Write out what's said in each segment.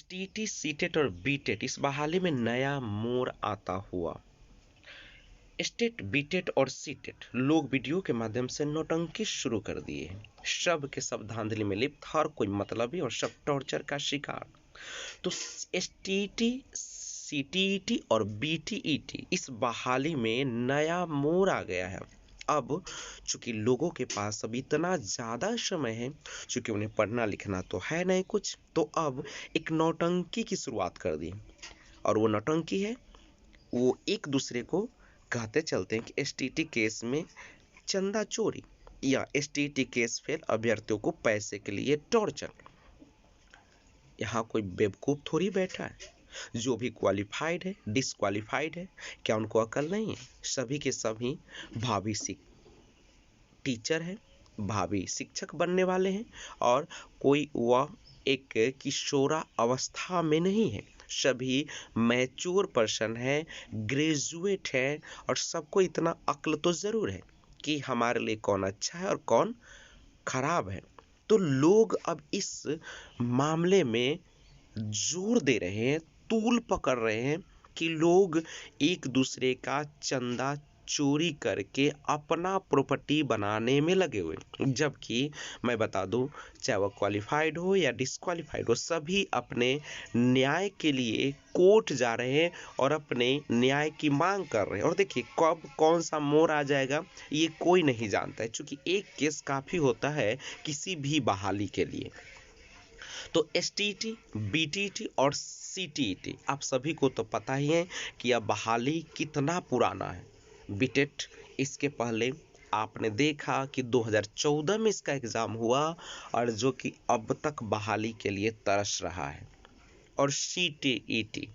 STT, CTET और बीटेट इस बहाली में नया मोड़ आता हुआ। स्टेट, बीटेट और सीटेट लोग वीडियो के माध्यम से नौटंकी शुरू कर दिए हैं। सब के सब धांधली में लिप्त, हर कोई मतलबी और सब टॉर्चर का शिकार। तो एसटीटी, सीटीईटी और बीटीईटी इस बहाली में नया मोड़ आ गया है। अब चूंकि लोगों के पास अब इतना ज़्यादा समय है, चूंकि उन्हें पढ़ना लिखना तो है नहीं कुछ, तो अब एक नौटंकी की शुरुआत कर दी। और वो नौटंकी है, वो एक दूसरे को कहते चलते हैं कि एसटीटी केस में चंदा चोरी या एसटीटी केस फेल अभ्यर्थियों को पैसे के लिए टॉर्चर। यहाँ कोई बेवकूफ़ थोड़ी बैठा है। जो भी क्वालिफाइड है, डिसक्वालिफाइड है, क्या उनको अकल नहीं है? सभी के सभी भावी टीचर है, भावी शिक्षक बनने वाले हैं, और कोई वह एक किशोरा अवस्था में नहीं है। सभी मैच्योर पर्सन है, ग्रेजुएट है, और सबको इतना अक्ल तो ज़रूर है कि हमारे लिए कौन अच्छा है और कौन खराब है। तो लोग अब इस मामले में जोर दे रहे हैं, तूल पकड़ रहे हैं कि लोग एक दूसरे का चंदा चोरी करके अपना प्रॉपर्टी बनाने में लगे हुए। जबकि मैं बता दूं, चाहे वह क्वालिफाइड हो या डिसक्वालिफाइड हो, सभी अपने न्याय के लिए कोर्ट जा रहे हैं और अपने न्याय की मांग कर रहे हैं। और देखिए, कब कौन सा मोड़ आ जाएगा ये कोई नहीं जानता है, क्योंकि एक केस काफ़ी होता है किसी भी बहाली के लिए। तो एसटीटी, बीटीटी और सीटीईटी आप सभी को तो पता ही है कि यह बहाली कितना पुराना है। बीटेट, इसके पहले आपने देखा कि 2014 में इसका एग्ज़ाम हुआ, और जो कि अब तक बहाली के लिए तरस रहा है। और सीटीईटी,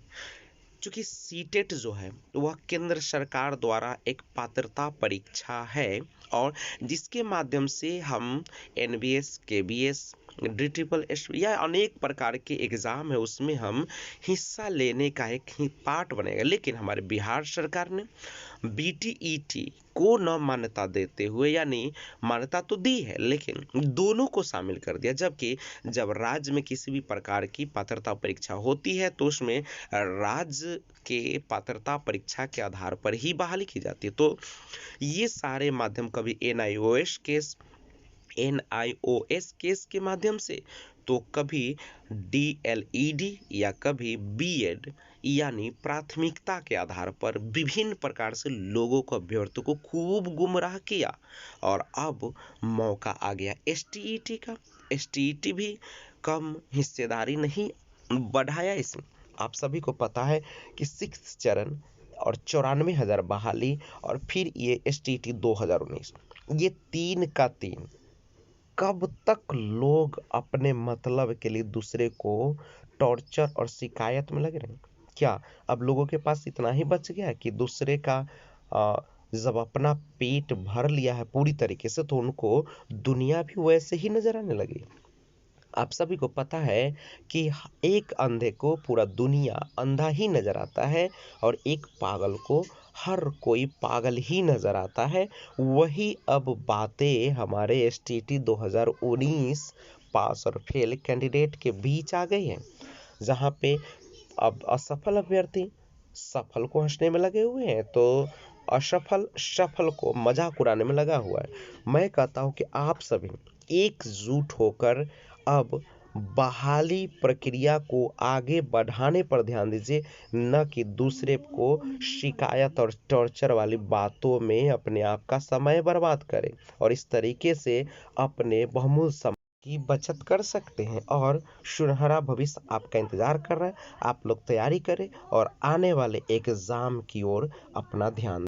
चूँकि सीटेट जो है वह केंद्र सरकार द्वारा एक पात्रता परीक्षा है, और जिसके माध्यम से हम एनबीएस, केबीएस, DSSS या अनेक प्रकार के एग्ज़ाम है, उसमें हम हिस्सा लेने का एक ही पार्ट बनेगा। लेकिन हमारे बिहार सरकार ने बीटीईटी को न मान्यता देते हुए, यानी मान्यता तो दी है लेकिन दोनों को शामिल कर दिया। जबकि जब राज्य में किसी भी प्रकार की पात्रता परीक्षा होती है तो उसमें राज्य के पात्रता परीक्षा के आधार पर ही बहाली की जाती है। तो ये सारे माध्यम, कभी एनआईओएस केस के माध्यम से, तो कभी डीएलईडी या कभी बीएड, यानी प्राथमिकता के आधार पर विभिन्न प्रकार से लोगों को, अभ्यर्थियों को खूब गुमराह किया। और अब मौका आ गया एसटीईटी का। एसटीईटी भी कम हिस्सेदारी नहीं बढ़ाया इसमें। आप सभी को पता है कि 6th चरण और 94,000 बहाली, और फिर ये एसटीईटी 2019, ये 3 का 3। कब तक लोग अपने मतलब के लिए दूसरे को टॉर्चर और शिकायत में लगे रहेंगे? क्या अब लोगों के पास इतना ही बच गया है कि दूसरे का जब अपना पेट भर लिया है पूरी तरीके से, तो उनको दुनिया भी वैसे ही नजर आने लगी? आप सभी को पता है कि एक अंधे को पूरा दुनिया अंधा ही नजर आता है, और एक पागल को हर कोई पागल ही नजर आता है। वही अब बातें हमारे एसटीटी 2019 पास और फेल कैंडिडेट के बीच आ गई हैं, जहाँ पे अब असफल अभ्यर्थी सफल को हंसने में लगे हुए हैं, तो असफल सफल को मजाक उड़ाने में लगा हुआ है। मैं कहता हूँ कि आप सभी एकजुट होकर अब बहाली प्रक्रिया को आगे बढ़ाने पर ध्यान दीजिए, न कि दूसरे को शिकायत और टॉर्चर वाली बातों में अपने आप का समय बर्बाद करें, और इस तरीके से अपने बहुमूल्य समय की बचत कर सकते हैं। और सुनहरा भविष्य आपका इंतजार कर रहा है। आप लोग तैयारी करें और आने वाले एग्जाम की ओर अपना ध्यान